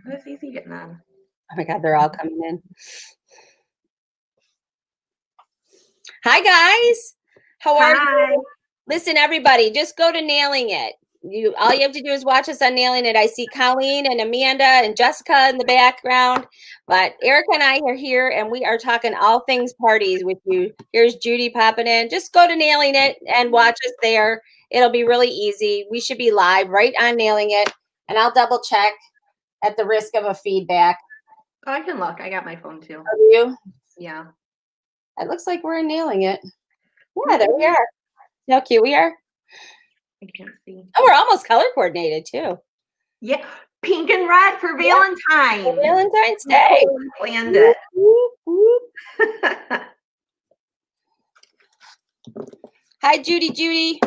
It's easy getting on. Oh my God, they're all coming in. Hi, guys. How are you? Listen, everybody, just go to Nailing It. All you have to do is watch us on Nailing It. I see Colleen and Amanda and Jessica in the background, but Erica and I are here, and we are talking all things parties with you. Here's Judy popping in. Just go to Nailing It and watch us there. It'll be really easy. We should be live right on Nailing It, and I'll double check at the risk of a feedback. Oh, I can look. I got my phone too. Oh, do you? Yeah. It looks like we're Nailing It. Yeah, there we are. See how cute we are? I can't see. Oh, we're almost color coordinated too. Yeah, pink and red for Valentine's. For Valentine's Day. Planned it. Whoop, whoop. Hi, Judy.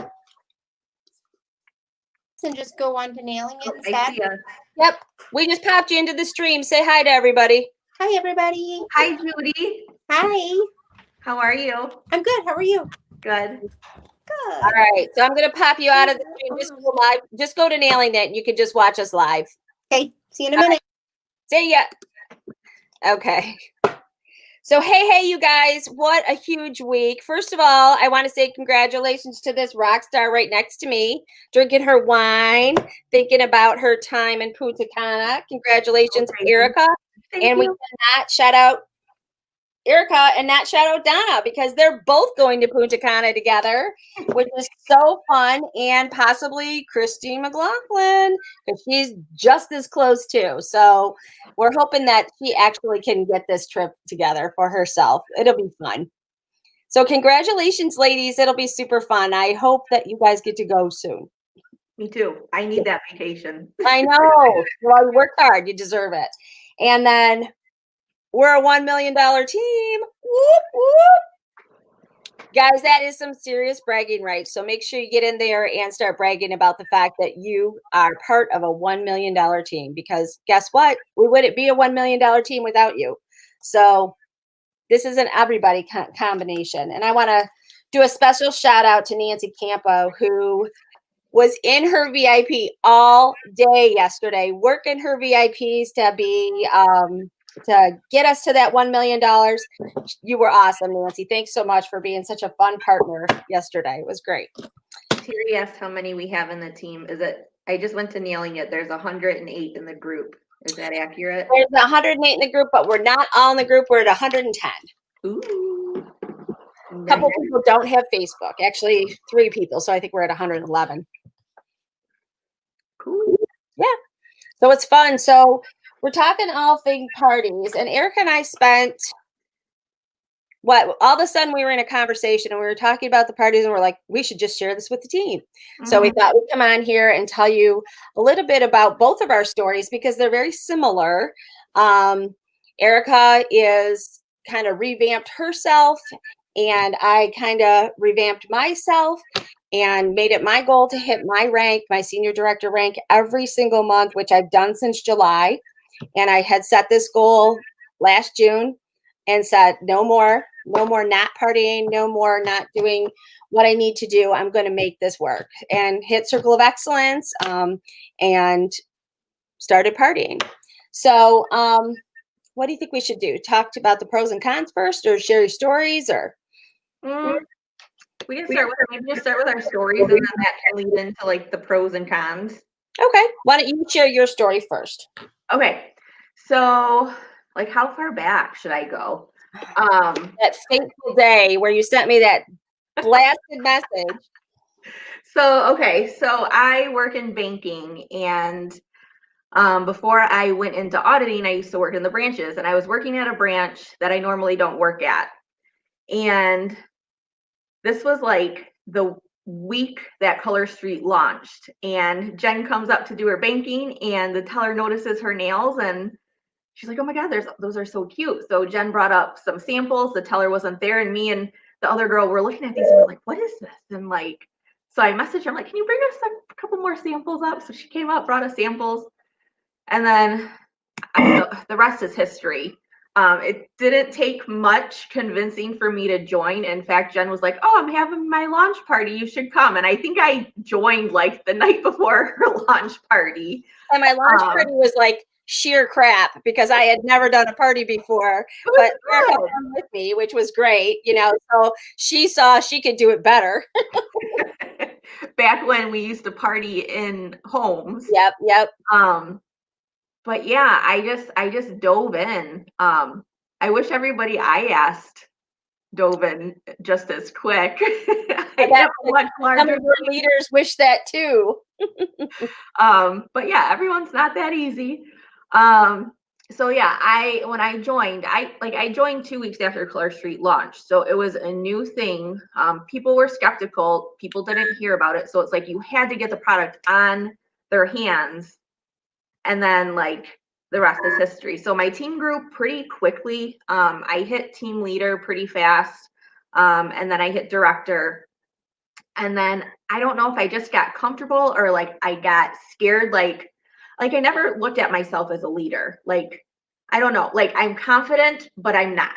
And just go on to Nailing It instead. I see us. Yep, we just popped you into the stream. Say hi to everybody. Hi, everybody. Hi, Judy. Hi. How are you? I'm good. How are you? Good. Good. All right, so I'm going to pop you out of the stream. Just go live. Just go to Nailing It. You can just watch us live. Okay, see you in a minute. See ya. Okay. So, hey, you guys, what a huge week. First of all, I want to say congratulations to this rock star right next to me, drinking her wine, thinking about her time in Punta Cana. Congratulations, Erica. Thank We you. cannot shout out Erica and not shout out Donna because they're both going to Punta Cana together, which is so fun, and possibly Christine McLaughlin because she's just as close too. So we're hoping that she actually can get this trip together for herself. It'll be fun. So congratulations, ladies. It'll be super fun. I hope that you guys get to go soon. Me too. I need that vacation. I know. Well, you worked hard. You deserve it. And then we're a $1 million team. Whoop, whoop. Guys, that is some serious bragging rights. So make sure you get in there and start bragging about the fact that you are part of a $1 million team. Because guess what? We wouldn't be a $1 million team without you. So this is an everybody combination. And I want to do a special shout out to Nancy Campo, who was in her VIP all day yesterday, working her VIPs to be to get us to that $1 million. You were awesome, Nancy. Thanks so much for being such a fun partner yesterday. It was great. Terry asked how many we have in the team. Is it? I just went to Nailing It. There's 108 in the group. Is that accurate? There's 108 in the group, but we're not all in the group. We're at 110. Ooh. A couple people don't have Facebook. Actually, 3 people. So I think we're at 111. Cool. Yeah. So it's fun. So we're talking all things parties. And Erica and I spent all of a sudden we were in a conversation and we were talking about the parties and we're like, we should just share this with the team. Mm-hmm. So we thought we'd come on here and tell you a little bit about both of our stories because they're very similar. Erica is kind of revamped herself and I kind of revamped myself and made it my goal to hit my rank, my senior director rank every single month, which I've done since July. And I had set this goal last June and said, no more not partying, no more not doing what I need to do. I'm going to make this work and hit Circle of Excellence and started partying. So what do you think we should do? Talk about the pros and cons first or share your stories or? We can start with our stories and then that can lead into like the pros and cons. Okay. Why don't you share your story first? Okay. So like how far back should I go? That fateful day where you sent me that blasted message. So I work in banking and before I went into auditing, I used to work in the branches and I was working at a branch that I normally don't work at. And this was like the week that Color Street launched and Jen comes up to do her banking and the teller notices her nails and she's like, oh my God, those are so cute. So Jen brought up some samples. The teller wasn't there and me and the other girl were looking at these and we're like, what is this? And like, so I messaged her, I'm like, can you bring us a couple more samples up? So she came up, brought us samples. And then the rest is history. It didn't take much convincing for me to join. In fact, Jen was like, oh, I'm having my launch party. You should come. And I think I joined like the night before her launch party. And my launch party was like sheer crap because I had never done a party before, but Erica came with me, which was great, so she saw she could do it better. Back when we used to party in homes. Yep. But yeah, I just dove in. I wish everybody I asked dove in just as quick. I have a much larger some of your leaders wish that too. But yeah, everyone's not that easy. So yeah, when I joined, I joined 2 weeks after Color Street launched. So it was a new thing. People were skeptical, people didn't hear about it. So it's like you had to get the product on their hands, and then like the rest is history. So my team grew pretty quickly. I hit team leader pretty fast. And then I hit director. And then I don't know if I just got comfortable or like I got scared. Like I never looked at myself as a leader. Like, I don't know, like I'm confident, but I'm not,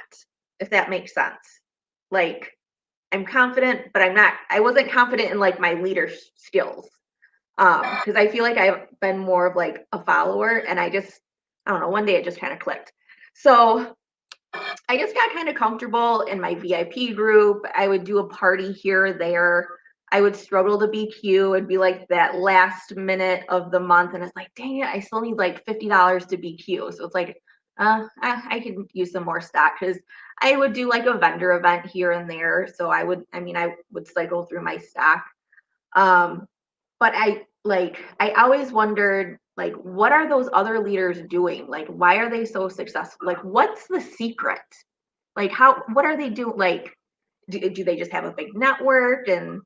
if that makes sense. Like I'm confident, but I wasn't confident in like my leader skills. Because I feel like I've been more of like a follower, and I don't know, one day it just kind of clicked. So I just got kind of comfortable in my VIP group. I would do a party here or there. I would struggle to be cute. It'd be like that last minute of the month, and it's like, dang it, I still need like $50 to be cute. So it's like, I can use some more stock, because I would do like a vendor event here and there. So I would cycle through my stock. But I always wondered, like, what are those other leaders doing? Like, why are they so successful? Like, what's the secret? Like, what are they doing? Like, do they just have a big network? And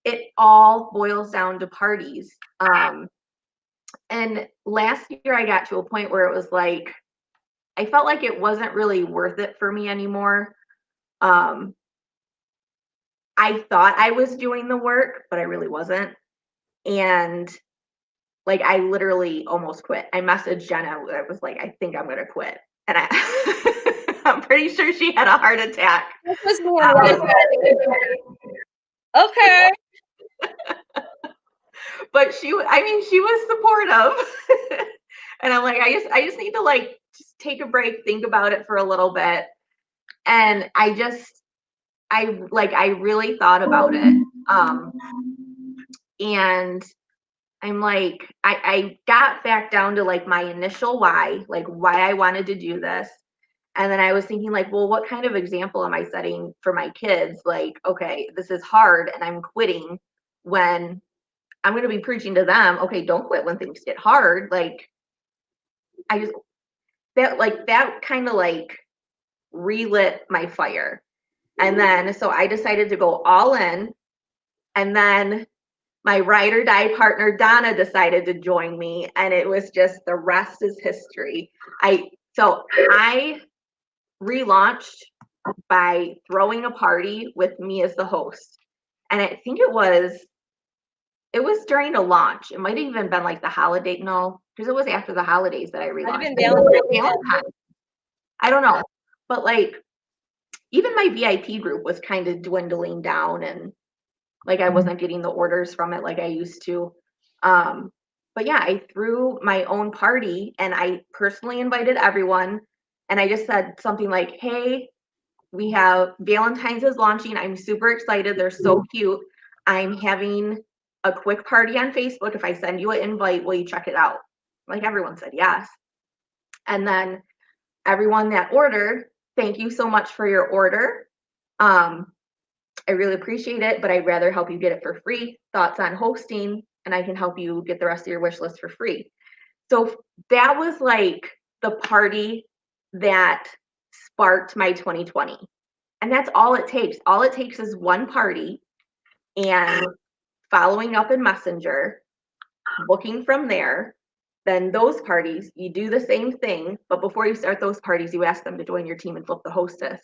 it all boils down to parties. And last year I got to a point where it was like, I felt like it wasn't really worth it for me anymore. I thought I was doing the work, but I really wasn't. And like, I literally almost quit. I messaged Jenna. I was like, I think I'm going to quit. And I'm pretty sure she had a heart attack. This was okay. But she was supportive. And I'm like, I just need to like just take a break, think about it for a little bit. And I really thought about it. And I'm like, I got back down to like my initial why I wanted to do this. And then I was thinking like, well, what kind of example am I setting for my kids? Like, okay, this is hard and I'm quitting when I'm going to be preaching to them, okay, don't quit when things get hard. Like, that kind of like relit my fire. And then, so I decided to go all in. And then my ride or die partner, Donna, decided to join me. And it was just, the rest is history. I relaunched by throwing a party with me as the host. And I think it was during a launch. It might have even been like the holiday. No, because it was after the holidays that I relaunched. Valentine's. I don't know. But like, even my VIP group was kind of dwindling down, and like I wasn't getting the orders from it like I used to. But yeah, I threw my own party and I personally invited everyone. And I just said something like, hey, we have Valentine's is launching. I'm super excited. They're so cute. I'm having a quick party on Facebook. If I send you an invite, will you check it out? Like, everyone said yes. And then everyone that ordered, thank you so much for your order. I really appreciate it, but I'd rather help you get it for free. Thoughts on hosting, and I can help you get the rest of your wish list for free. So that was like the party that sparked my 2020. And that's all it takes. All it takes is one party and following up in Messenger, booking from there. Then those parties, you do the same thing, but before you start those parties, you ask them to join your team and flip the hostess.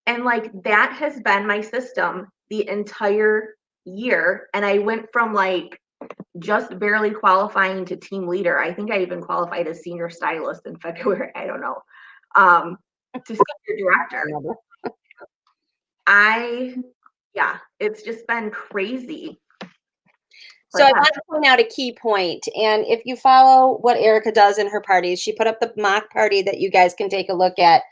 And like, that has been my system the entire year. And I went from like just barely qualifying to team leader. I think I even qualified as senior stylist in February. I don't know. To senior director. It's just been crazy. So I want to point out a key point, and if you follow what Erica does in her parties, she put up the mock party that you guys can take a look at.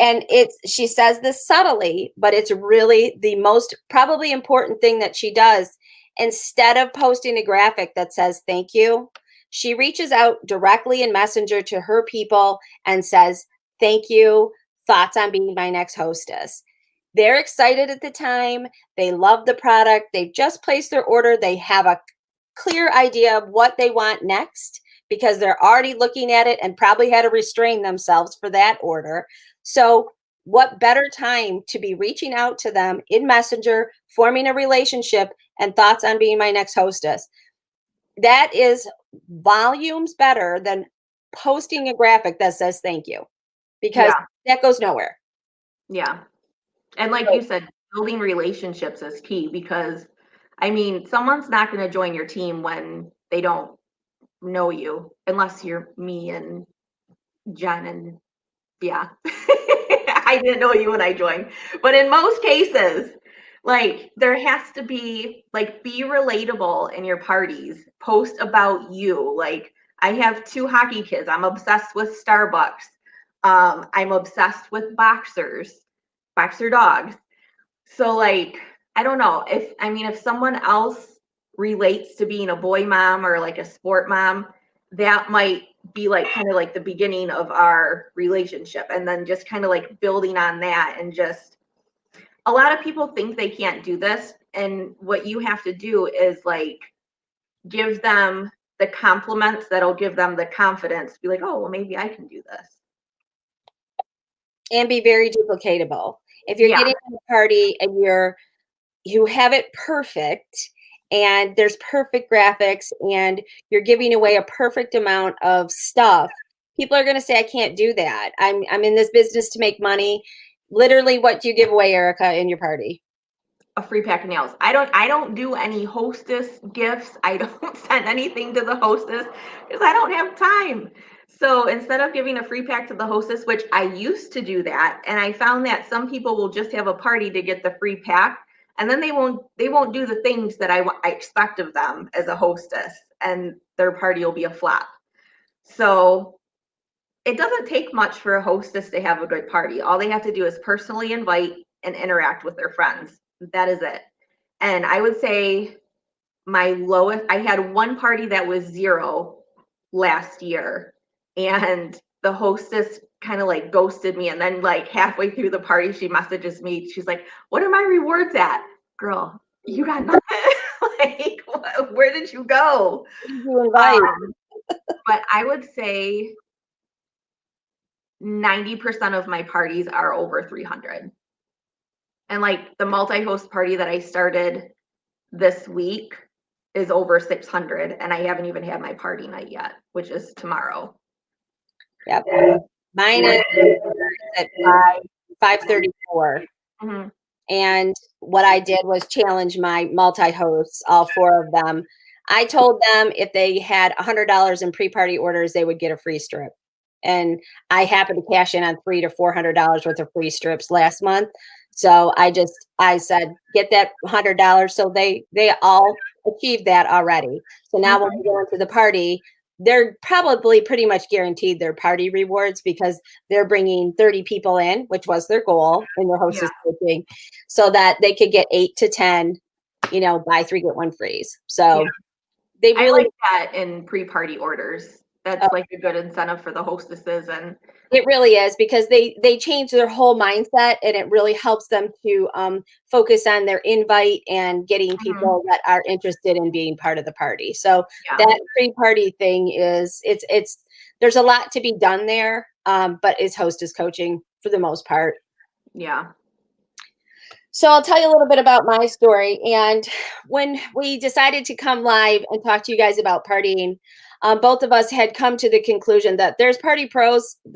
And she says this subtly, but it's really the most probably important thing that she does. Instead of posting a graphic that says thank you, she reaches out directly in Messenger to her people and says, thank you, thoughts on being my next hostess. They're excited at the time. They love the product. They've just placed their order. They have a clear idea of what they want next because they're already looking at it and probably had to restrain themselves for that order. So what better time to be reaching out to them in Messenger, forming a relationship, and thoughts on being my next hostess? That is volumes better than posting a graphic that says thank you, because that goes nowhere. Yeah. And like you said, building relationships is key because, I mean, someone's not going to join your team when they don't know you, unless you're me and Jen and I didn't know you when I joined. But in most cases, like there has to be like be relatable in your parties. Post about you. Like I have 2 hockey kids. I'm obsessed with Starbucks. I'm obsessed with boxer dogs. So like I don't know if someone else relates to being a boy mom or like a sport mom, that might be like kind of like the beginning of our relationship, and then just kind of like building on that. And just a lot of people think they can't do this, and what you have to do is like give them the compliments that'll give them the confidence to be like, oh well, maybe I can do this, and be very duplicatable. If you're getting to a party and you have it perfect and there's perfect graphics and you're giving away a perfect amount of stuff, people are going to say, I can't do that. I'm in this business to make money. Literally, what do you give away, Erica, in your party? a free pack of nails. I don't do any hostess gifts. I don't send anything to the hostess because I don't have time. So instead of giving a free pack to the hostess, which I used to do that, and I found that some people will just have a party to get the free pack, and then they won't do the things that I expect of them as a hostess, and their party will be a flop. So it doesn't take much for a hostess to have a good party. All they have to do is personally invite and interact with their friends. That is it. And I would say my lowest, I had one party that was 0 last year, and the hostess kind of like ghosted me. And then like halfway through the party, she messages me. She's like, what are my rewards at? Girl, you got nothing. Like, where did you go? You invite. But I would say 90% of my parties are over 300. And like the multi-host party that I started this week is over 600, and I haven't even had my party night yet, which is tomorrow. Yep. Mine is at 5:34. Mm-hmm. And what I did was challenge my multi-hosts, all 4 of them. I told them if they had $100 in pre-party orders, they would get a free strip. And I happened to cash in on $300 to $400 worth of free strips last month. So I said, get that $100. So they all achieved that already. So now when we go into the party, they're probably pretty much guaranteed their party rewards because they're bringing 30 people in, which was their goal in their hostess coaching, so that they could get 8 to 10, buy 3, get 1 frees. So they really I like that in pre-party orders. That's like a good incentive for the hostesses, and it really is because they change their whole mindset, and it really helps them to focus on their invite and getting people that are interested in being part of the party. So that pre-party thing is it's there's a lot to be done there, but it's hostess coaching for the most part. Yeah. So I'll tell you a little bit about my story. And when we decided to come live and talk to you guys about partying, both of us had come to the conclusion that there's party pros, and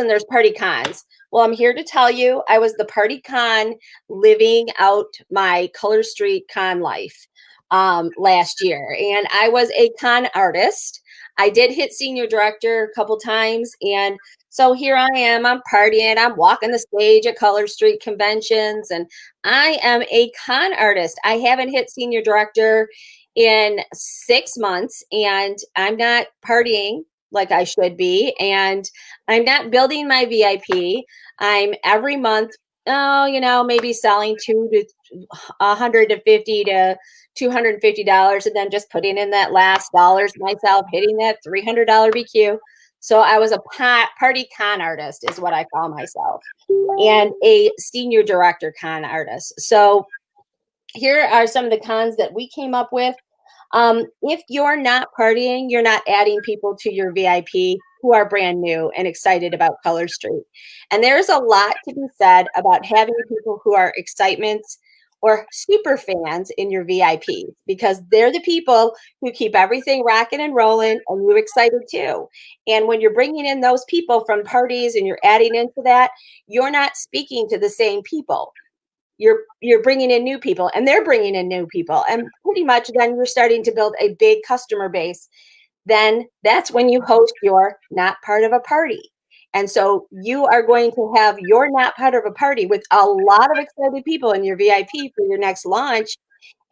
there's party cons. Well, I'm here to tell you I was the party con living out my Color Street con life last year. And I was a con artist. I did hit senior director a couple times, and so here I am, I'm partying, I'm walking the stage at Color Street conventions, and I am a con artist. I haven't hit senior director in 6 months, and I'm not partying like I should be, and I'm not building my VIP. I'm every month, maybe selling 150 to $250, and then just putting in that last dollars myself, hitting that $300 BQ. So I was a party con artist, is what I call myself, and a senior director con artist. So here are some of the cons that we came up with. If you're not partying, you're not adding people to your VIP who are brand new and excited about Color Street. And there's a lot to be said about having people who are excitements or super fans in your VIP, because they're the people who keep everything rocking and rolling and you excited too. And when you're bringing in those people from parties and you're adding into that, you're not speaking to the same people. You're bringing in new people, and they're bringing in new people, and pretty much then you're starting to build a big customer base. Then that's when you host your not part of a party. And so you are going to have your not part of a party with a lot of excited people in your VIP for your next launch.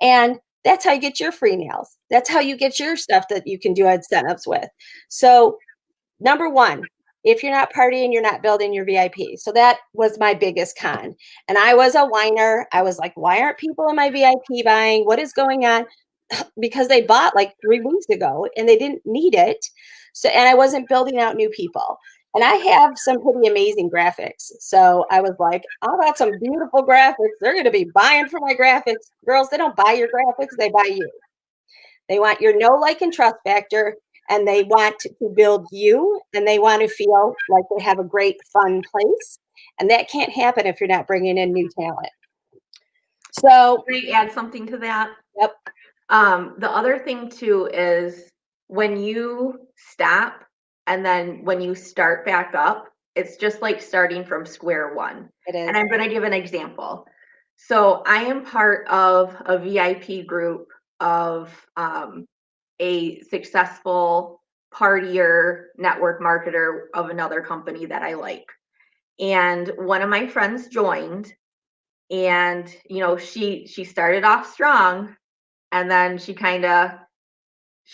And that's how you get your free nails. That's how you get your stuff that you can do incentives with. So number one, if you're not partying, you're not building your VIP. So that was my biggest con. And I was a whiner. I was like, why aren't people in my VIP buying? What is going on? Because they bought like 3 weeks ago and they didn't need it. So, and I wasn't building out new people. And I have some pretty amazing graphics. So I was like, how about some beautiful graphics? They're going to be buying for my graphics. Girls, they don't buy your graphics, they buy you. They want your know, like, and trust factor, and they want to build you, and they want to feel like they have a great, fun place. And that can't happen if you're not bringing in new talent. So, Can I add something to that? yep. The other thing too is when you stop and then when you start back up, it's just like starting from square one. It is. And I'm going to give an example. So I am part of a VIP group of a successful partier network marketer of another company that I like. And one of my friends joined, and she started off strong, and then she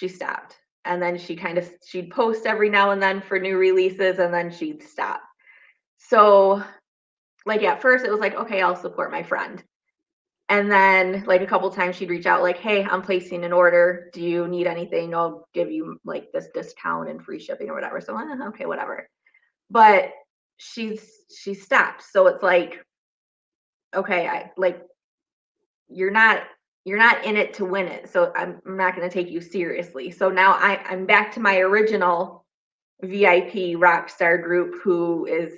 stopped, and then she'd post every now and then for new releases, and then she'd stop. So like at first it was like, okay, I'll support my friend, and then like a couple times she'd reach out like, hey, I'm placing an order, do you need anything? I'll give you like this discount and free shipping or whatever. So okay, whatever. But she stopped. So it's like, okay, I like, you're not in it to win it, so I'm not going to take you seriously. So now I'm back to my original VIP rock star group, who is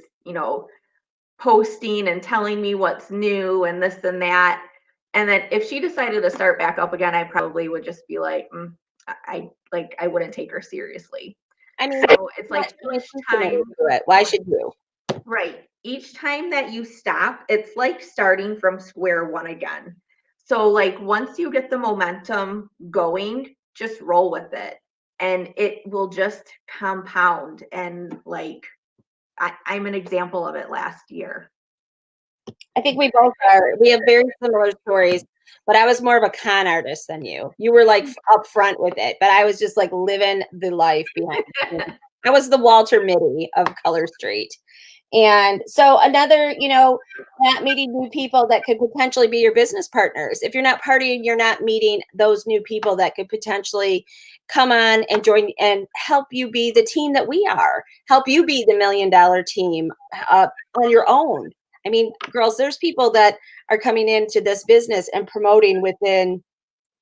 posting and telling me what's new and this and that. And then if she decided to start back up again, I probably would just be like, I wouldn't take her seriously. I mean, So it's like each time, why should you? right, each time that you stop, it's like starting from square one again. So like once you get the momentum going, just roll with it, and it will just compound. And like I'm an example of it last year. I think we both are. We have very similar stories, but I was more of a con artist than you. You were like upfront with it, but I was just like living the life behind the scenes. I was the Walter Mitty of Color Street. And so another, not meeting new people that could potentially be your business partners. If you're not partying, you're not meeting those new people that could potentially come on and join and help you be the team that we are, help you be the $1 million team on your own. I mean, girls, there's people that are coming into this business and promoting within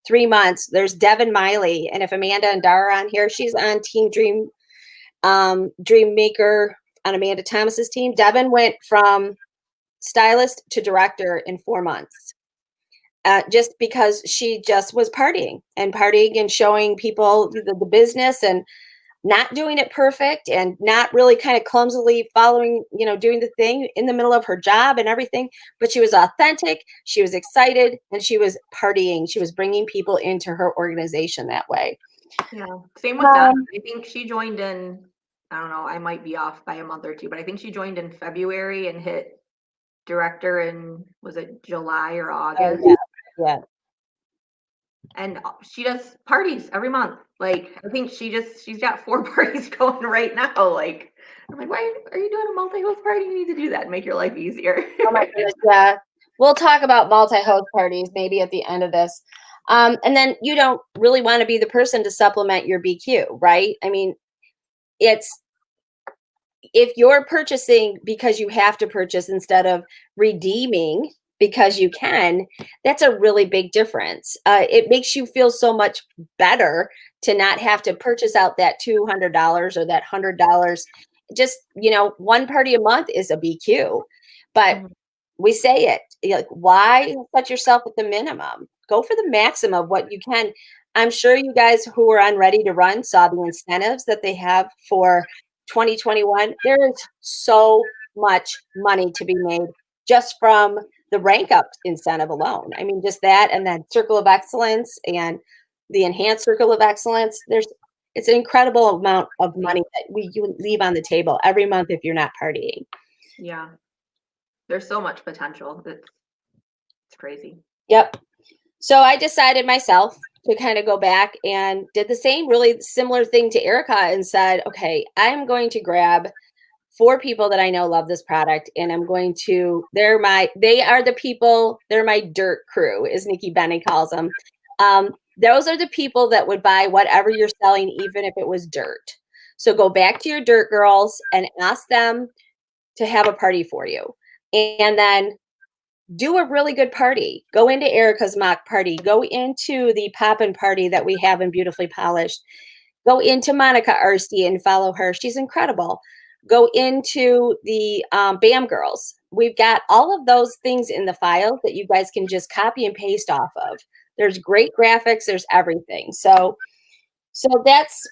3 months. There's Devin Miley. And if Amanda and Dara are on here, she's on Team Dream Maker on Amanda Thomas's team. Devin went from stylist to director in 4 months, just because she just was partying and showing people the business, and not doing it perfect, and not really kind of clumsily following, doing the thing in the middle of her job and everything. But she was authentic, she was excited, and she was partying. She was bringing people into her organization that way. Yeah, same with that. I think she joined in, I don't know, I might be off by a month or two, but I think she joined in February and hit director in, was it July or August? Yeah. and she does parties every month. Like, I think she's got 4 parties going right now. Like, I'm like, why are you doing a multi-host party? You need to do that and make your life easier. Oh my goodness, yeah. We'll talk about multi-host parties maybe at the end of this. And then you don't really want to be the person to supplement your BQ, right? I mean, it's if you're purchasing because you have to purchase instead of redeeming because you can, that's a really big difference. It makes you feel so much better to not have to purchase out that $200 or that $100. Just, one party a month is a BQ, but Mhm. we say it like, why set yourself at the minimum? Go for the maximum of what you can. I'm sure you guys who are on Ready to Run saw the incentives that they have for 2021. There is so much money to be made just from the rank up incentive alone. I mean, just that, and then Circle of Excellence and the Enhanced Circle of Excellence. It's an incredible amount of money that you leave on the table every month if you're not partying. Yeah. There's so much potential. It's crazy. Yep. So I decided myself to kind of go back and did the same really similar thing to Erica and said, okay, I'm going to grab 4 people that I know love this product, and I'm going to, they are the people, they're my dirt crew, as Nikki Bennett calls them. Those are the people that would buy whatever you're selling, even if it was dirt. So go back to your dirt girls and ask them to have a party for you. And then do a really good party. Go into Erica's mock party. Go into the poppin' party that we have in Beautifully Polished. Go into Monica Arsti and follow her. She's incredible. Go into the BAM Girls. We've got all of those things in the file that you guys can just copy and paste off of. There's great graphics. There's everything. So that's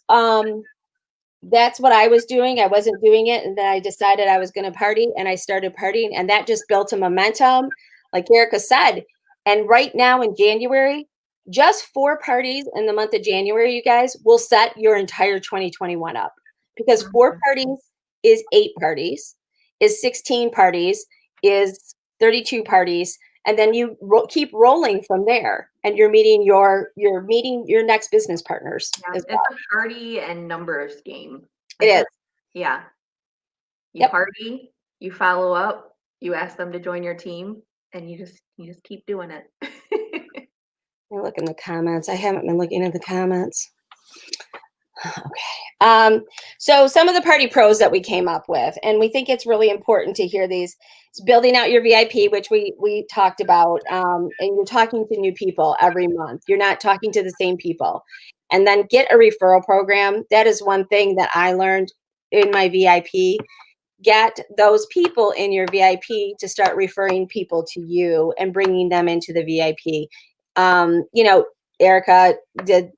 what I was doing. I wasn't doing it. And then I decided I was going to party and I started partying, and that just built a momentum, like Erica said. And right now in January, just 4 parties in the month of January, you guys will set your entire 2021 up, because 4 parties is 8 parties, is 16 parties, is 32 parties. And then you keep rolling from there, and you're meeting your next business partners Yeah, as it's well. a party and numbers game. It is. Yeah. You Yep. party, you follow up, you ask them to join your team, and you just keep doing it. Let me look in the comments. I haven't been looking at the comments. Okay. So some of the party pros that we came up with, and we think it's really important to hear these. It's building out your VIP, which we talked about, and you're talking to new people every month. You're not talking to the same people. And then get a referral program. That is one thing that I learned in my VIP. Get those people in your VIP to start referring people to you and bringing them into the VIP. Erica did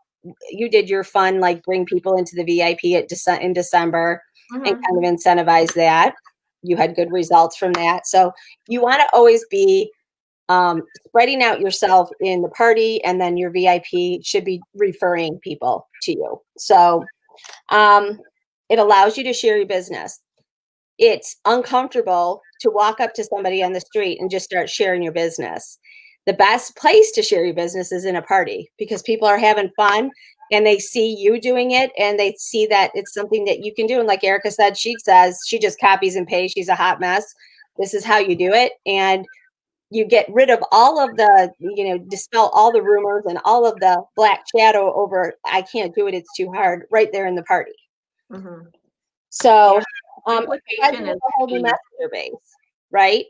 your fun, like bring people into the VIP in December and Mhm. kind of incentivize that. You had good results from that. So you want to always be spreading out yourself in the party, and then your VIP should be referring people to you. So it allows you to share your business. It's uncomfortable to walk up to somebody on the street and just start sharing your business. The best place to share your business is in a party, because people are having fun and they see you doing it, and they see that it's something that you can do. And like Erica said, she says she just copies and pastes. She's a hot mess. This is how you do it. And you get rid of all of the, dispel all the rumors and all of the black shadow over, I can't do it, it's too hard, right there in the party. Mhm. So it provides Duplication you with is a whole new key. messenger base, right?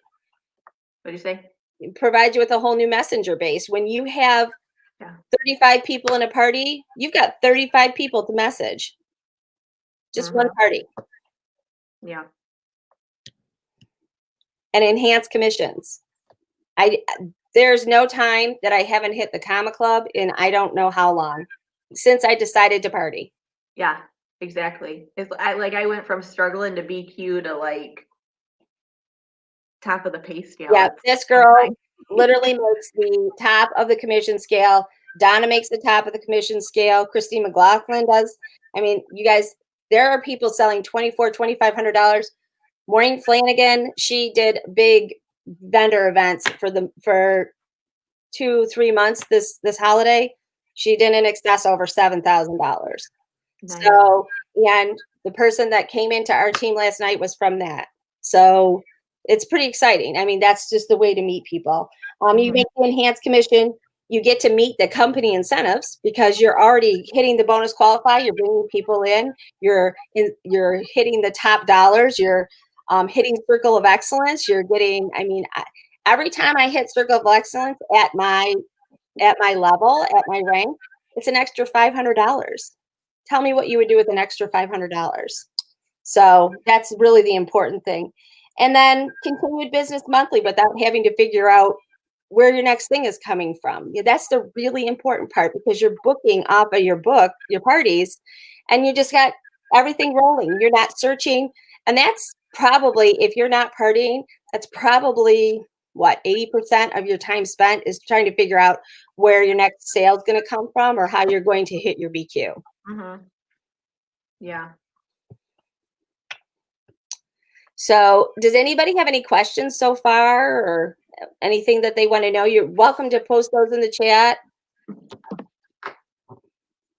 What do you say? It provides you with a whole new messenger base. When you have Yeah. 35 people in a party, you've got 35 people to message. Just one Mhm. party. Yeah. And enhanced commissions. There's no time that I haven't hit the comma club in I don't know how long, since I decided to party. Yeah, exactly. I went from struggling to BQ to like top of the pay scale. Yeah, It's this fun girl time. literally makes the top of the commission scale. Donna makes the top of the commission scale. Christine McLaughlin does. I mean, you guys, there are people selling $2,500. Maureen Flanagan, she did big vendor events for 2-3 months this holiday. She didn't excess over $7,000. Nice. So, and the person that came into our team last night was from that. So it's pretty exciting. I mean, that's just the way to meet people. You Mhm. make the enhanced commission, you get to meet the company incentives because you're already hitting the bonus qualify. You're bringing people in. You're hitting the top dollars. You're hitting circle of excellence. You're getting. I mean, every time I hit circle of excellence at my level, at my rank, it's an extra $500. Tell me what you would do with an extra $500. So that's really the important thing. And then continued business monthly without having to figure out where your next thing is coming from. Yeah, that's the really important part because you're booking off of your parties, and you just got everything rolling. You're not searching. And that's probably, if you're not partying, that's probably what 80% of your time spent is trying to figure out where your next sale is going to come from or how you're going to hit your BQ. Mhm. Yeah. So, does anybody have any questions so far or anything that they want to know? You're welcome to post those in the chat.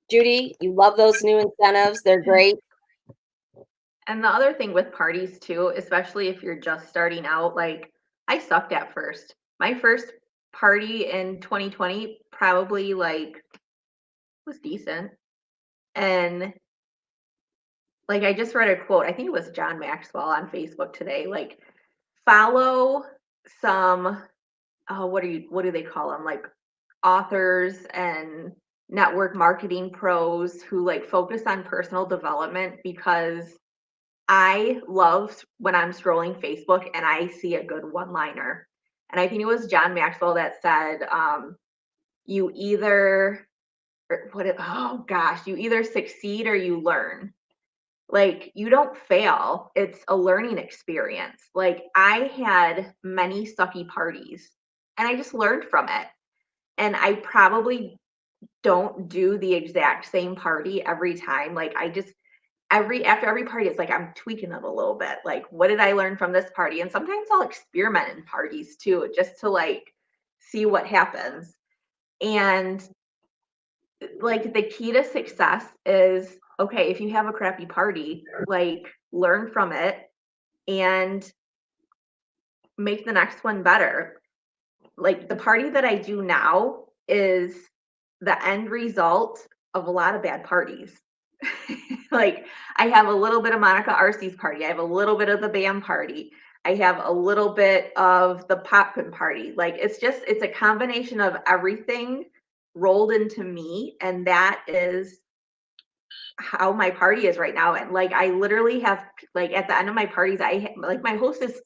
Judy, you love those new incentives. They're great. And the other thing with parties too, especially if you're just starting out, like I sucked at first. My first party in 2020 probably like was decent. And like I just read a quote, I think it was John Maxwell on Facebook today, like follow some what do they call them? Like authors and network marketing pros who like focus on personal development because I love when I'm scrolling Facebook and I see a good one liner. And I think it was John Maxwell that said, you either, oh gosh, you either succeed or you learn. Like, you don't fail, it's a learning experience. Like, I had many sucky parties and I just learned from it. And I probably don't do the exact same party every time. Like, I just, after every party it's like I'm tweaking it a little bit, like what did I learn from this party, and sometimes I'll experiment in parties too just to like see what happens. And like the key to success is, okay, if you have a crappy party, like learn from it and make the next one better. Like the party that I do now is the end result of a lot of bad parties. Like I have a little bit of Monica Arcee's party. I have a little bit of the band party. I have a little bit of the popcorn party. Like it's a combination of everything rolled into me. And that is how my party is right now. And like I literally have like at the end of my parties, like my hostess,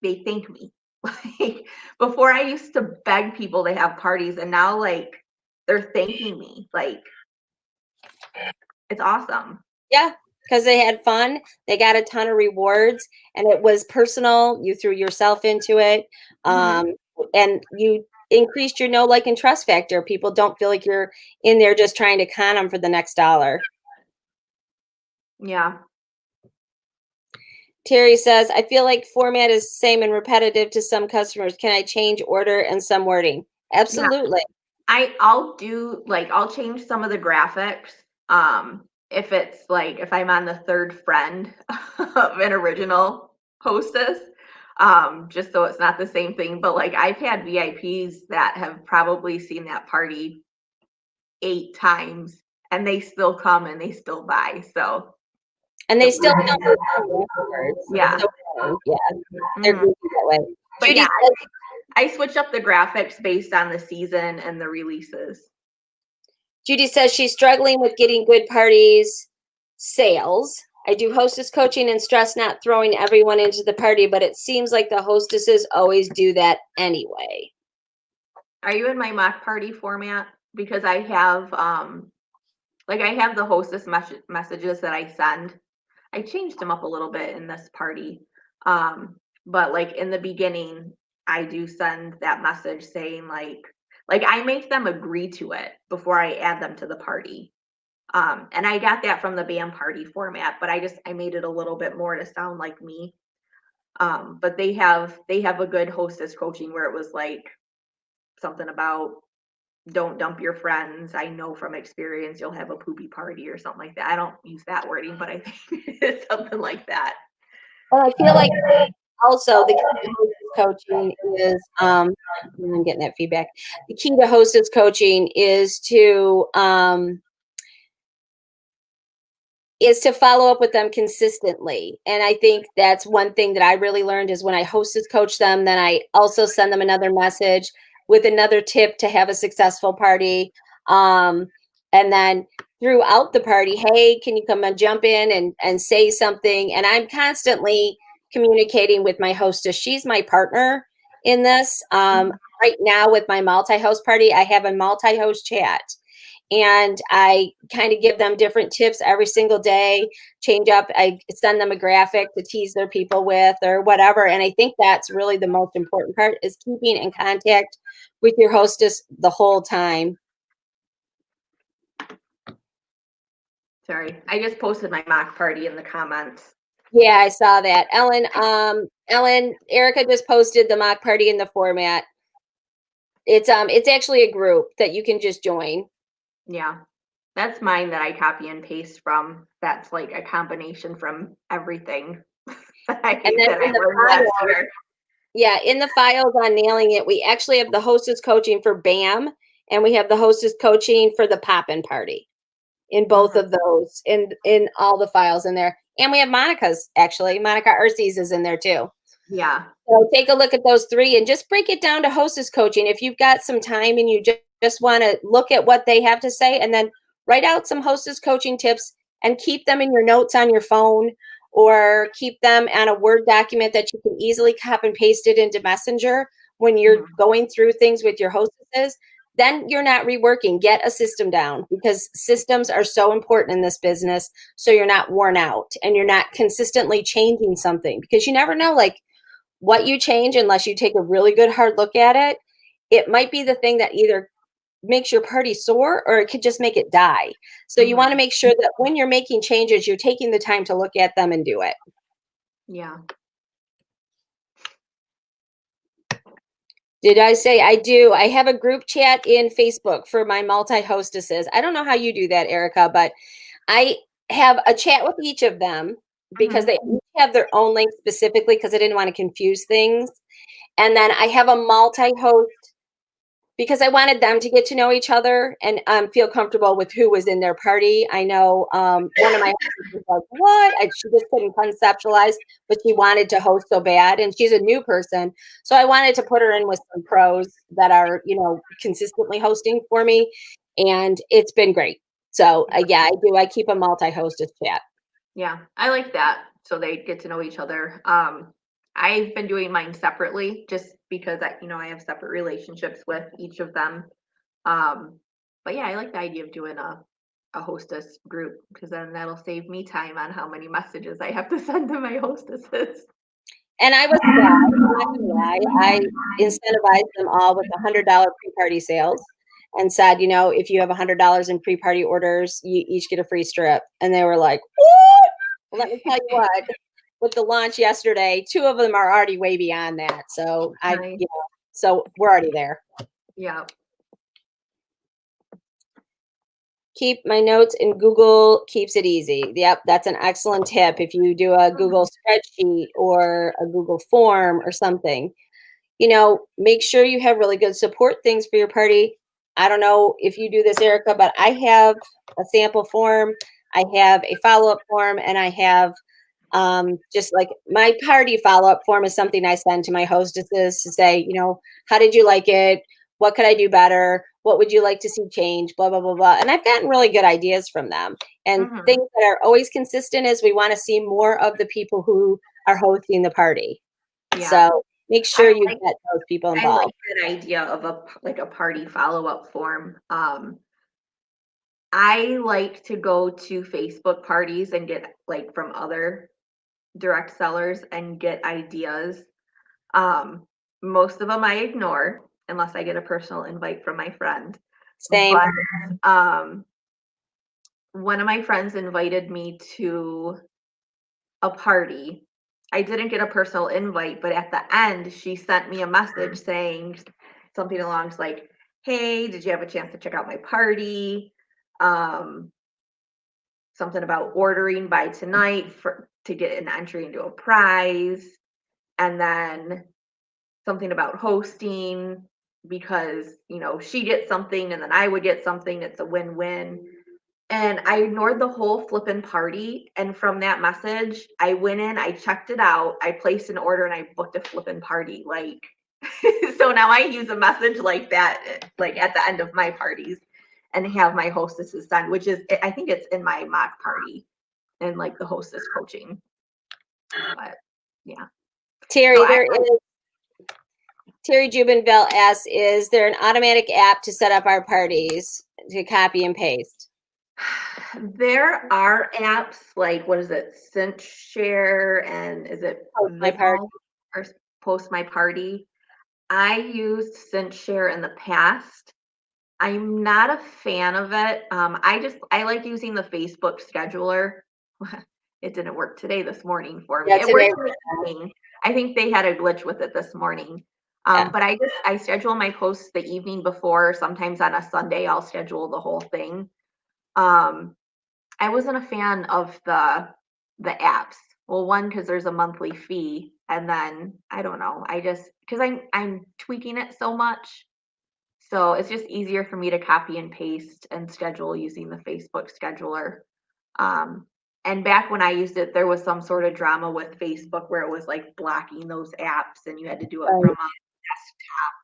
they thank me. Like before I used to beg people to have parties, and now like they're thanking me. Like it's awesome. Yeah, because they had fun. They got a ton of rewards, and it was personal. You threw yourself into it, Mhm. and you increased your know, like, and trust factor. People don't feel like you're in there just trying to con them for the next dollar. Yeah. Terry says, I feel like format is same and repetitive to some customers. Can I change order and some wording? Yeah. Absolutely. I'll do like I'll change some of the graphics. If it's like if I'm on the third friend of an original hostess, just so it's not the same thing. But like I've had VIPs that have probably seen that party 8 times and they still come and they still buy. So And they it still works. know afterwards. Yeah. So, yeah, they're Mhm. goofy that way. But Judy yeah, says, I switch up the graphics based on the season and the releases. She's struggling with getting good parties sales. I do hostess coaching and stress not throwing everyone into the party, but it seems like the hostesses always do that anyway. Are you in my mock party format? Because I have like I have the hostess messages that I send. I changed them up a little bit in this party. But like in the beginning, I do send that message saying like I make them agree to it before I add them to the party. And I got that from the band party format, but I made it a little bit more to sound like me. But they have a good hostess coaching where it was like something about don't dump your friends. I know from experience you'll have a poopy party or something like that. I don't use that wording, but I think it's something like that. Well, I feel like also the key to hostess coaching is I'm getting that feedback. The key to hostess coaching is to follow up with them consistently. And I think that's one thing that I really learned is when I hostess coach them, then I also send them another message with another tip to have a successful party. And then throughout the party, hey, can you come and jump in and say something? And I'm constantly communicating with my hostess. She's my partner in this. Right now with my multi-host party, I have a multi-host chat and I kind of give them different tips every single day, change up, I send them a graphic to tease their people with or whatever. And I think that's really the most important part is keeping in contact with your hostess the whole time. Sorry, I just posted my mock party in the comments. Yeah, I saw that. Ellen, Erica just posted the mock party in the format. It's actually a group that you can just join. Yeah, that's mine that I copy and paste from. That's like a combination from everything that I And then in the learned last files, year. yeah, in the files on Nailing It, we actually have the hostess coaching for BAM and we have the hostess coaching for the Poppin' Party in both of those in all the files in there. And we have Monica's actually. Monica Arcee's is in there too. Yeah. So take a look at those three and just break it down to hostess coaching. If you've got some time and you just want to look at what they have to say and then write out some hostess coaching tips and keep them in your notes on your phone or keep them on a Word document that you can easily copy and paste it into Messenger when you're going through things with your hostesses, then you're not reworking. Get a system down because systems are so important in this business. So you're not worn out and you're not consistently changing something because you never know, like, what you change unless you take a really good hard look at it. It might be the thing that either makes your party sore or it could just make it die. So you want to make sure that when you're making changes, you're taking the time to look at them and do it. Yeah. Did I say I do? I have a group chat in Facebook for my multi-hostesses. I don't know how you do that, Erica, but I have a chat with each of them because they each have their own link specifically because I didn't want to confuse things. And then I have a multi-host because I wanted them to get to know each other and feel comfortable with who was in their party. I know one of my husbands was like, what? She just couldn't conceptualize, but she wanted to host so bad. And she's a new person. So I wanted to put her in with some pros that are, consistently hosting for me. And it's been great. So yeah, I do. I keep a multi-hostess chat. Yeah, I like that. So they get to know each other. I've been doing mine separately just because I have separate relationships with each of them. But yeah, I like the idea of doing a hostess group because then that'll save me time on how many messages I have to send to my hostesses. And I was sad, I'm not gonna lie. I incentivized them all with $100 pre-party sales and said, if you have $100 in pre-party orders, you each get a free strip. And they were like, what? Well, let me tell you what, with the launch yesterday, 2 of them are already way beyond that. So Nice. So we're already there. Yeah. Keep my notes in Google keeps it easy. Yep, that's an excellent tip. If you do a Google spreadsheet or a Google form or something, make sure you have really good support things for your party. I don't know if you do this, Erica, but I have a sample form, I have a follow-up form, and I have just like my party follow-up form is something I send to my hostesses to say, how did you like it? What could I do better? What would you like to see change? Blah, blah, blah, blah. And I've gotten really good ideas from them. And things that are always consistent is we want to see more of the people who are hosting the party. Yeah. So make sure you get those people I involved. like that idea of a party follow-up form. I like to go to Facebook parties and get from other direct sellers and get ideas. Most of them I ignore unless I get a personal invite from my friend. Same. But one of my friends invited me to a party. I didn't get a personal invite, but at the end, she sent me a message saying something along like, hey, did you have a chance to check out my party? Something about ordering by tonight to get an entry into a prize, and then something about hosting because she gets something and then I would get something. It's a win-win. And I ignored the whole flippin' party. And from that message, I went in, I checked it out, I placed an order, and I booked a flippin' party. Like, so now I use a message like that, like at the end of my parties, and have my hostesses send, which is, I think it's in my mock party and like the hostess coaching. But yeah. Terry, So Terry Jubinville asks, is there an automatic app to set up our parties to copy and paste? there are apps like, what is it, Cinch Share, and is it Post My Party. Venmo or Post My Party? I used Cinch Share in the past. I'm not a fan of it. I like using the Facebook scheduler. It didn't work this morning for me. Yeah, It today. worked in the evening. I think they had a glitch with it this morning. Yeah. But I schedule my posts the evening before. Sometimes on a Sunday, I'll schedule the whole thing. I wasn't a fan of the apps. Well, one, because there's a monthly fee, and then I don't know. I just because I'm tweaking it so much. So it's just easier for me to copy and paste and schedule using the Facebook scheduler. And back when I used it, there was some sort of drama with Facebook where it was like blocking those apps and you had to do it from a desktop.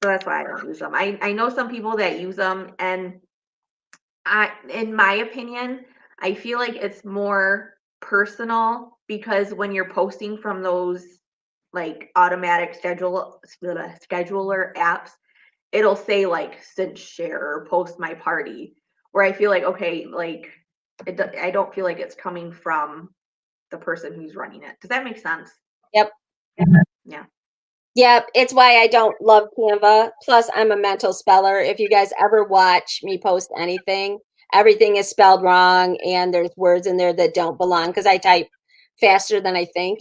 So that's why I don't use them. I know some people that use them, and in my opinion, I feel like it's more personal because when you're posting from those like automatic scheduler apps, it'll say like Cinch Share or Post My Party, where I feel like, okay, like I don't feel like it's coming from the person who's running it. Does that make sense? Yep. Yeah. Yep. It's why I don't love Canva. Plus, I'm a mental speller. If you guys ever watch me post anything, everything is spelled wrong and there's words in there that don't belong because I type faster than I think.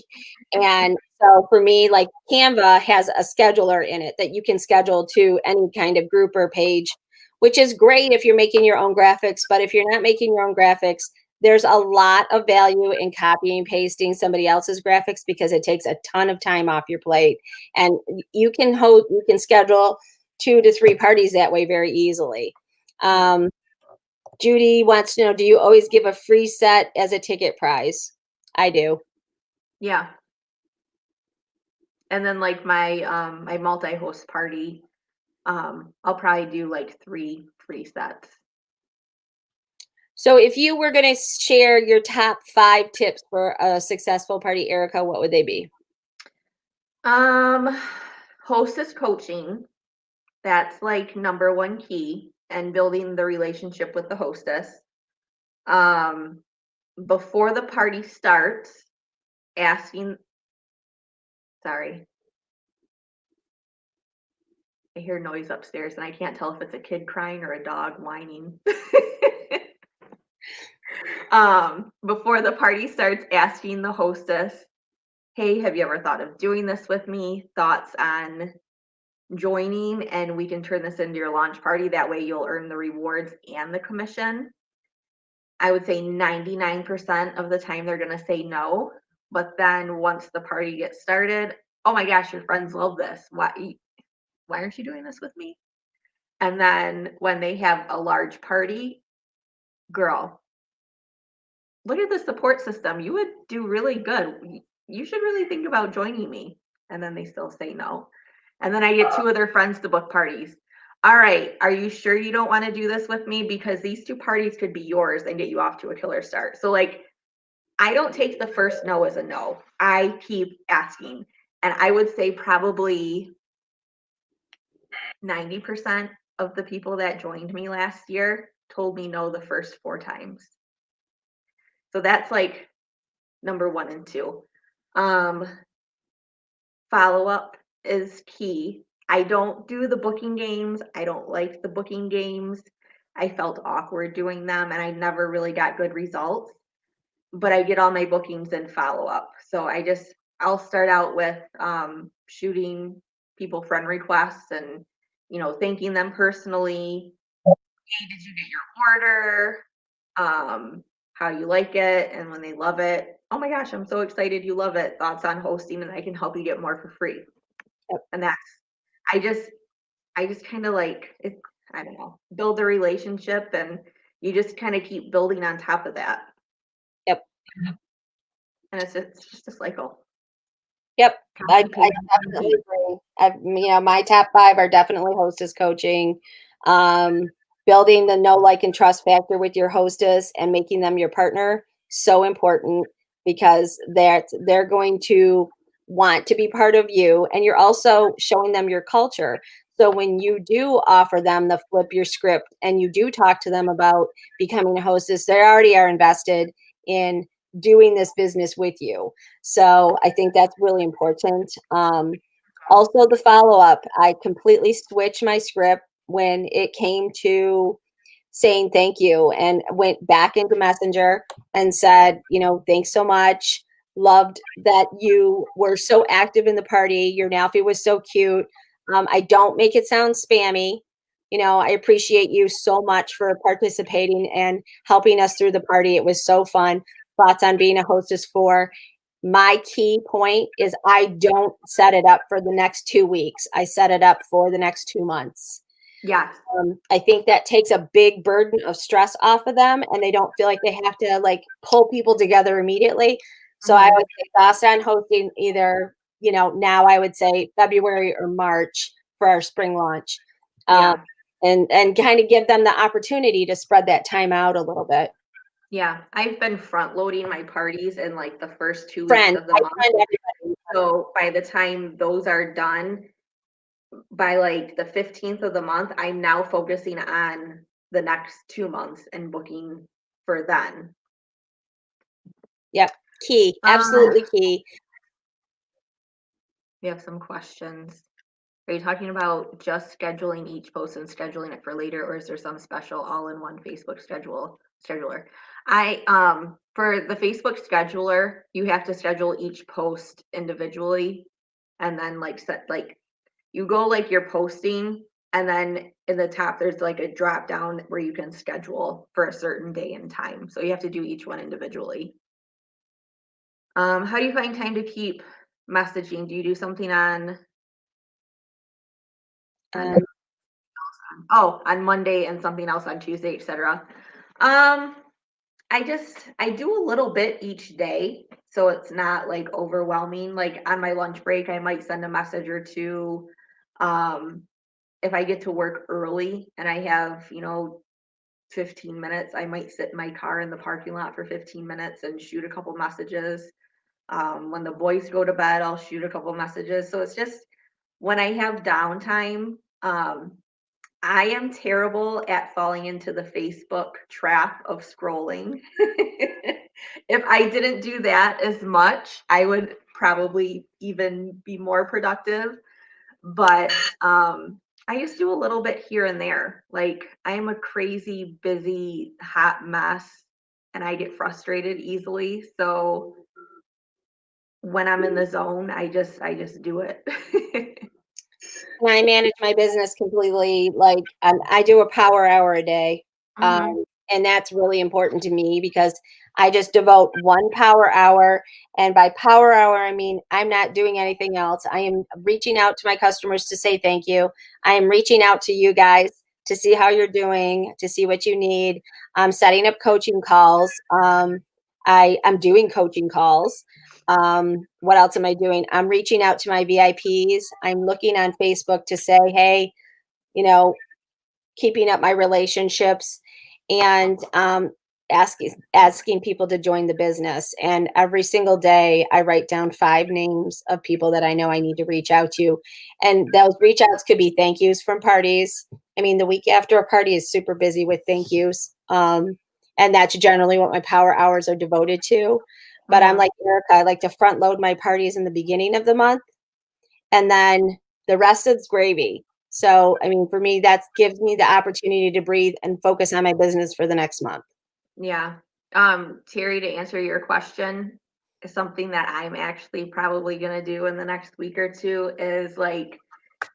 And so for me, like Canva has a scheduler in it that you can schedule to any kind of group or page, which is great if you're making your own graphics. But if you're not making your own graphics, there's a lot of value in copying and pasting somebody else's graphics because it takes a ton of time off your plate. And you can schedule 2 to 3 parties that way very easily. Judy wants to know, do you always give a free set as a ticket prize? I do. Yeah. And then like my multi-host party, I'll probably do like 3 free sets. So if you were going to share your top 5 tips for a successful party, Erica, what would they be? Hostess coaching. That's like number one key, and building the relationship with the hostess. Before the party starts, sorry, I hear noise upstairs and I can't tell if it's a kid crying or a dog whining. Before the party starts, asking the hostess, hey, have you ever thought of doing this with me? Thoughts on joining, and we can turn this into your launch party. That way you'll earn the rewards and the commission. I would say 99% of the time they're going to say no. But then once the party gets started, oh my gosh, your friends love this. Why aren't you doing this with me? And then when they have a large party, girl, look at the support system. You would do really good. You should really think about joining me. And then they still say no. And then I get 2 of their friends to book parties. All right, are you sure you don't want to do this with me? Because these 2 parties could be yours and get you off to a killer start. So like, I don't take the first no as a no. I keep asking. And I would say probably 90% of the people that joined me last year told me no the first 4 times. So that's like number 1 and 2. Follow up is key. I don't do the booking games. I don't like the booking games. I felt awkward doing them and I never really got good results. But I get all my bookings in follow up. So I'll start out with shooting people friend requests and thanking them personally. Hey, did you get your order? How you like it, and when they love it, oh my gosh, I'm so excited you love it. Thoughts on hosting, and I can help you get more for free. Yep. And that's I just kind of like it. I don't know, build a relationship, and you just kind of keep building on top of that, Yep. and it's just a cycle. Yep. I Copy, paste, definitely repeat. agree. My top 5 are definitely hostess coaching, building the know, like, and trust factor with your hostess and making them your partner. So important because they're going to want to be part of you, and you're also showing them your culture. So when you do offer them the flip your script and you do talk to them about becoming a hostess, they already are invested in doing this business with you. So I think that's really important. Also, the follow up. I completely switched my script when it came to saying thank you and went back into Messenger and said, thanks so much. Loved that you were so active in the party. Your Nalfie was so cute. I don't make it sound spammy. I appreciate you so much for participating and helping us through the party. It was so fun. Thoughts on being a hostess for. My key point is I don't set it up for the next 2 weeks. I set it up for the next 2 months. Yes. I think that takes a big burden of stress off of them, and they don't feel like they have to like pull people together immediately. So I would say thoughts on hosting either, now I would say February or March for our spring launch. Yeah. And kind of give them the opportunity to spread that time out a little bit. Yeah. I've been front loading my parties in like the first 2 weeks Friend, of the I month. friend everybody. So by the time those are done, by like the 15th of the month, I'm now focusing on the next 2 months and booking for then. Yep. Key. Uh, Absolutely key. we have some questions. Are you talking about just scheduling each post and scheduling it for later, or is there some special all-in-one Facebook scheduler? For the Facebook scheduler, you have to schedule each post individually, and then like set like you go like you're posting, and then in the top there's like a drop down where you can schedule for a certain day and time. So you have to do each one individually. How do you find time to keep messaging? Do you do something on Um, on Monday and something else on Tuesday, etc. Um, I do a little bit each day, so it's not like overwhelming. Like on my lunch break, I might send a message or two. Um, if I get to work early and I have, 15 minutes, I might sit in my car in the parking lot for 15 minutes and shoot a couple messages. When the boys go to bed, I'll shoot a couple messages. So it's just when I have downtime, I am terrible at falling into the Facebook trap of scrolling. If I didn't do that as much, I would probably even be more productive. But I just do a little bit here and there. Like I'm a crazy, busy, hot mess, and I get frustrated easily. So when I'm in the zone, I just do it. I manage my business completely. Like I do a power hour a day, Mhm. and that's really important to me because I just devote 1 power hour. And by power hour, I mean I'm not doing anything else. I am reaching out to my customers to say thank you. I am reaching out to you guys to see how you're doing, to see what you need. I'm setting up coaching calls. I'm doing coaching calls. What else am I doing? I'm reaching out to my VIPs. I'm looking on Facebook to say, hey, you know, keeping up my relationships and asking people to join the business. And every single day, I write down 5 names of people that I know I need to reach out to. And those reach outs could be thank yous from parties. I mean, the week after a party is super busy with thank yous. And that's generally what my power hours are devoted to. But I'm Mhm. like Erica, I like to front load my parties in the beginning of the month, and then the rest is gravy. So, I mean, for me, that gives me the opportunity to breathe and focus on my business for the next month. Yeah. Terry, to answer your question, is something that I'm actually probably gonna do in the next week or two is like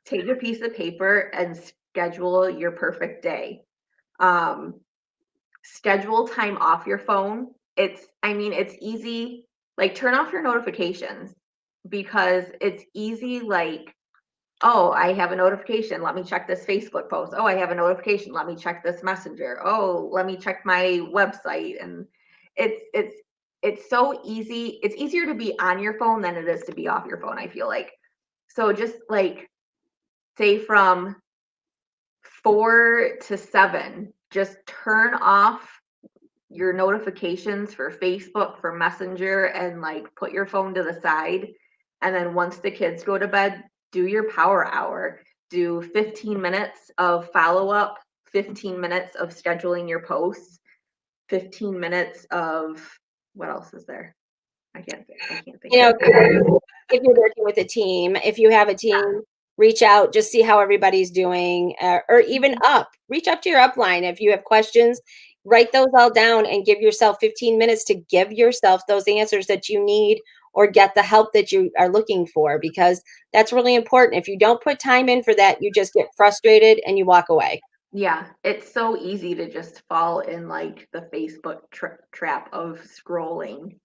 take a piece of paper and schedule your perfect day. Um, Schedule time off your phone. It's easy. Like, turn off your notifications, because it's easy. Like, oh, I have a notification. Let me check this Facebook post. Oh, I have a notification. Let me check this messenger. Oh, let me check my website. And it's so easy. It's easier to be on your phone than it is to be off your phone, I feel like. So just like, say from 4 to 7, just turn off your notifications for Facebook, for Messenger, and like put your phone to the side. And then once the kids go to bed, do your power hour. Do 15 minutes of follow up, 15 minutes of scheduling your posts, 15 minutes of what else is there? I can't think You know, of it. if you're working with a team, if you have a team, reach out, just see how everybody's doing, or even reach up to your upline. If you have questions, write those all down and give yourself 15 minutes to give yourself those answers that you need, or get the help that you are looking for, because that's really important. If you don't put time in for that, you just get frustrated and you walk away. Yeah, it's so easy to just fall in like the Facebook trap of scrolling.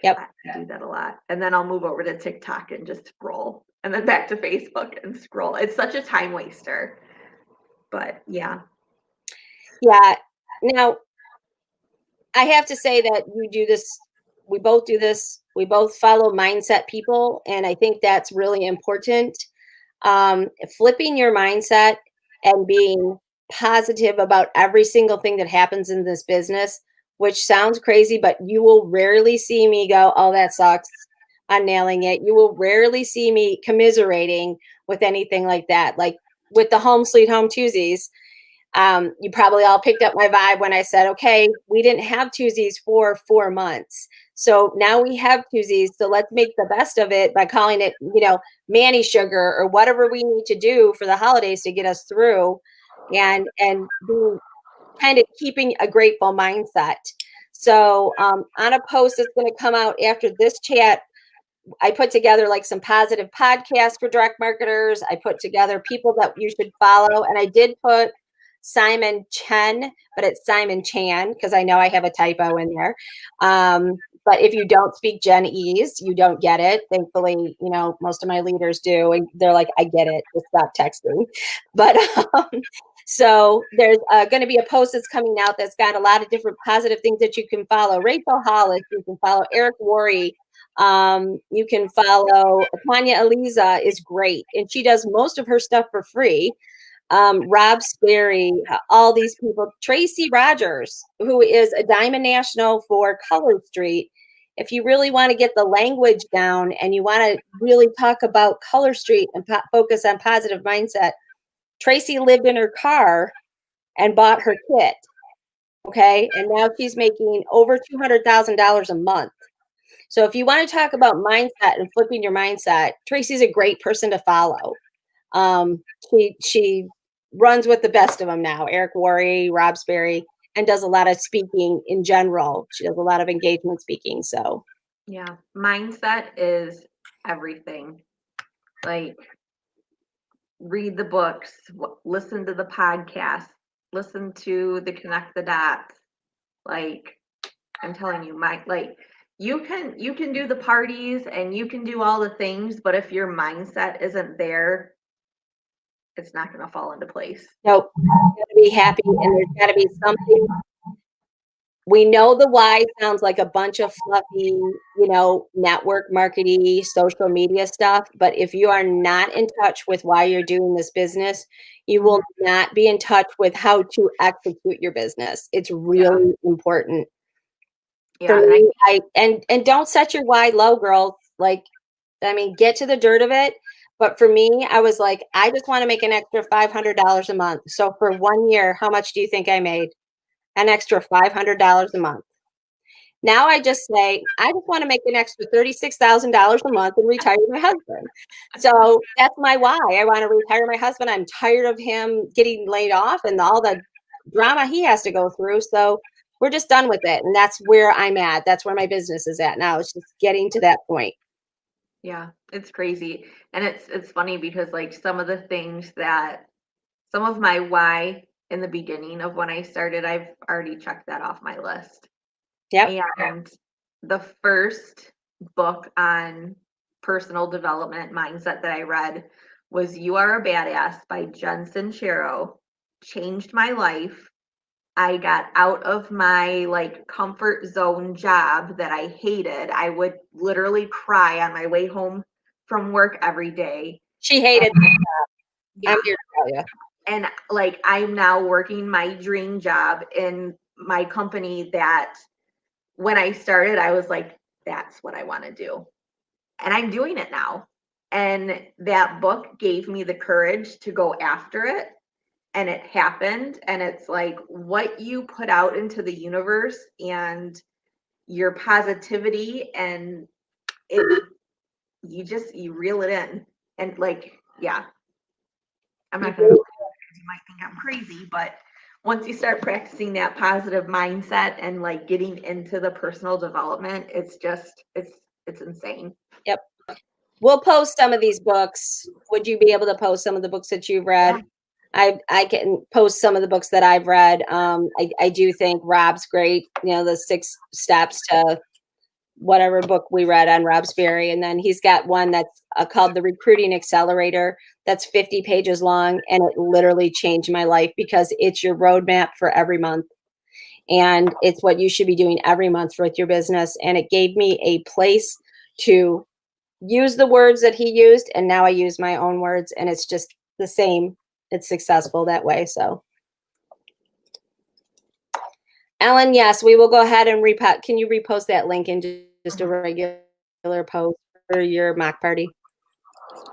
Yep. I do that a lot. And then I'll move over to TikTok and just scroll, and then back to Facebook and scroll. It's such a time waster. But yeah. Yeah. Now, I have to say that we do this, we both do this, we both follow mindset people. And I think that's really important. Flipping your mindset and being positive about every single thing that happens in this business, which sounds crazy, but you will rarely see me go, oh, that sucks, I'm nailing it. You will rarely see me commiserating with anything like that. Like with the Home Sweet Home Tuesdays, you probably all picked up my vibe when I said, okay, we didn't have Tuesdays for 4 months. So now we have Tuesdays. So let's make the best of it by calling it, Manny Sugar, or whatever we need to do for the holidays to get us through, and being kind of keeping a grateful mindset. So on a post that's going to come out after this chat, I put together like some positive podcasts for direct marketers. I put together people that you should follow. And I did put Simon Chen, but it's Simon Chan, because I know I have a typo in there. But if you don't speak Genese, you don't get it. Thankfully, most of my leaders do. And they're like, I get it. Just stop texting. But so there's going to be a post that's coming out that's got a lot of different positive things that you can follow. Rachel Hollis, you can follow Eric Worre. You can follow Tanya Eliza, is great. And she does most of her stuff for free. Rob Sperry, all these people. Tracy Rogers, who is a Diamond National for Color Street. If you really want to get the language down and you want to really talk about Color Street and focus on positive mindset, Tracy lived in her car and bought her kit. Okay. And now she's making over $200,000 a month. So if you want to talk about mindset and flipping your mindset, Tracy's a great person to follow. She runs with the best of them now, Eric Worre, Rob Sperry, and does a lot of speaking in general. She does a lot of engagement speaking. So yeah, mindset is everything. Like, read the books, listen to the podcast, listen to the Connect the Dots. Like, I'm telling you, you can do the parties and you can do all the things, but if your mindset isn't there, it's not going to fall into place. nope, you got to be happy, and there's got to be something. We know the why sounds like a bunch of fluffy, network marketing, social media stuff. But if you are not in touch with why you're doing this business, you will not be in touch with how to execute your business. It's really important. Yeah, For me, and don't set your why low, girls. Like, get to the dirt of it. But for me, I was like, I just want to make an extra $500 a month. So for 1 year, how much do you think I made? An extra $500 a month. Now I just say, I just want to make an extra $36,000 a month and retire my husband. So that's my why. I want to retire my husband. I'm tired of him getting laid off and all the drama he has to go through. So we're just done with it. And that's where I'm at. That's where my business is at now. It's just getting to that point. Yeah, it's crazy. And it's funny because like some of the things that some of my why in the beginning of when I started, I've already checked that off my list. Yep. And the first book on personal development mindset that I read was You Are a Badass by Jen Sincero. Changed my life. I got out of my like comfort zone job that I hated. I would literally cry on my way home from work every day. She hated And, that. yeah. I'm here to tell you. And like I'm now working my dream job in my company that when I started, I was like, that's what I want to do. And I'm doing it now. And that book gave me the courage to go after it. And it happened. And it's like what you put out into the universe and your positivity and it, you reel it in. And like, yeah, I'm You not going to really- go because you might think I'm crazy, but once you start practicing that positive mindset and like getting into the personal development, it's just it's insane. Yep. We'll post some of these books. Would you be able to post some of the books that you've read? Yeah. I can post some of the books that I've read. I do think Rob's great. You know, the 6 steps to whatever book we read on Rob's Berry. And then he's got one that's called The Recruiting Accelerator. That's 50 pages long. And it literally changed my life because it's your roadmap for every month. And it's what you should be doing every month with your business. And it gave me a place to use the words that he used. And now I use my own words. And it's just the same. It's successful that way. So, Ellen, yes, we will go ahead and repost. Can you repost that link in just a regular post for your mock party?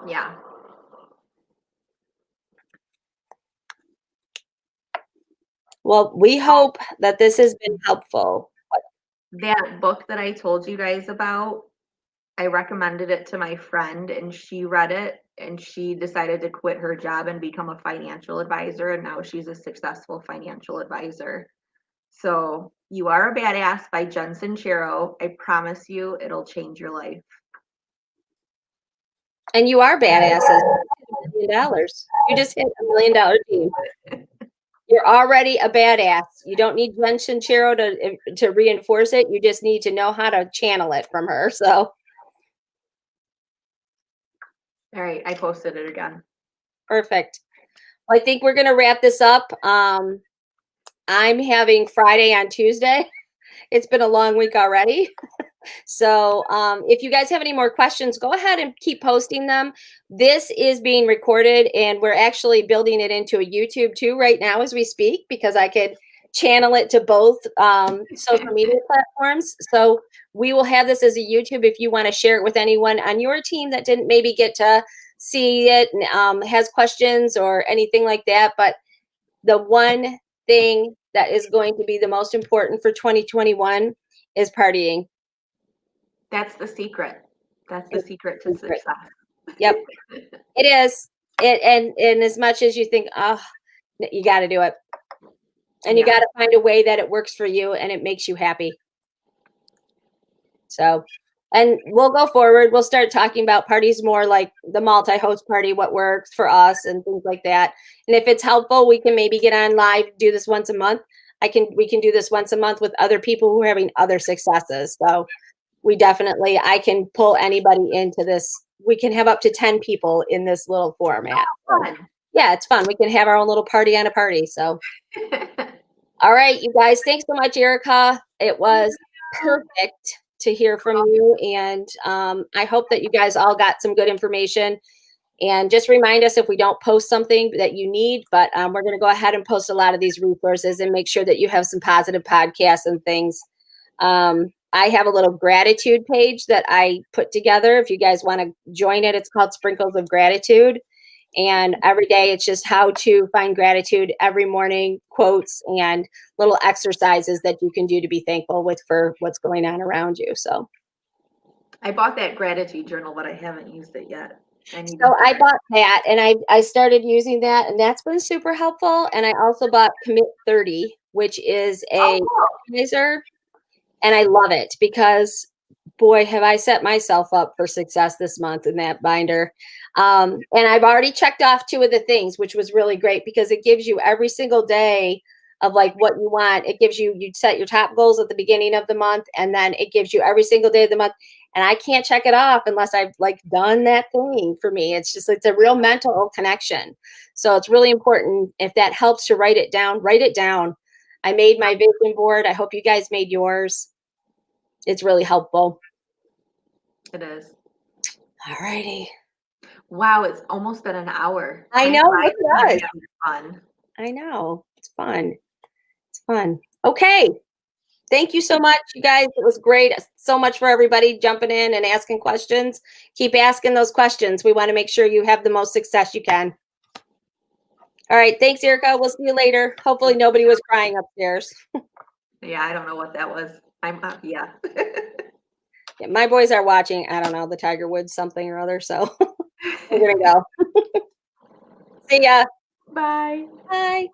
Yeah. Well, we hope that this has been helpful. That book that I told you guys about, I recommended it to my friend and she read it and she decided to quit her job and become a financial advisor. And now she's a successful financial advisor. So, You Are a Badass by Jen Sincero. I promise you, it'll change your life. And you are badasses. $1 million. You just hit $1 million team. You're already a badass. You don't need Jen Sincero to reinforce it. You just need to know how to channel it from her. So All right, I posted it again. perfect. Well, I think we're going to wrap this up. I'm having Friday on Tuesday. It's been a long week already. So if you guys have any more questions, go ahead and keep posting them. This is being recorded and we're actually building it into a YouTube too right now as we speak because I could channel it to both social media platforms. So we will have this as a YouTube if you want to share it with anyone on your team that didn't maybe get to see it and has questions or anything like that. But the one thing that is going to be the most important for 2021 is partying. That's the secret. That's the secret to success. Yep, it is. And as much as you think, oh, you got to do it, and you got to find a way that it works for you and it makes you happy. So, and we'll go forward. We'll start talking about parties more like the multi-host party, what works for us and things like that. And if it's helpful, we can maybe get on live, do this once a month. We can do this once a month with other people who are having other successes. So I can pull anybody into this. We can have up to 10 people in this little format. So, yeah, it's fun. We can have our own little party on a party. So, all right, you guys, thanks so much, Erica. It was perfect to hear from you. And I hope that you guys all got some good information. And just remind us if we don't post something that you need, but we're going to go ahead and post a lot of these resources and make sure that you have some positive podcasts and things. I have a little gratitude page that I put together. If you guys want to join it, it's called Sprinkles of Gratitude. And every day it's just how to find gratitude every morning, quotes and little exercises that you can do to be thankful for what's going on around you. So I bought that gratitude journal, but I haven't used it yet. I bought that and I started using that and that's been super helpful. And I also bought Commit 30, which is a organizer. And I love it because boy, have I set myself up for success this month in that binder. And I've already checked off 2 of the things, which was really great because it gives you every single day of like what you want. It gives you set your top goals at the beginning of the month, and then it gives you every single day of the month. And I can't check it off unless I've like done that thing for me. It's a real mental connection. So it's really important. If that helps to write it down, write it down. I made my vision board. I hope you guys made yours. It's really helpful. It is. All righty. Wow, it's almost been an hour. I Time know, flies it when you're does. having fun. I know. It's fun. It's fun. Okay. Thank you so much, you guys. It was great. So much for everybody jumping in and asking questions. Keep asking those questions. We want to make sure you have the most success you can. All right. Thanks, Erica. We'll see you later. Hopefully nobody was crying upstairs. Yeah, I don't know what that was. Yeah. Yeah, my boys are watching, I don't know, the Tiger Woods something or other. So we're going to go. See ya. Bye. Bye.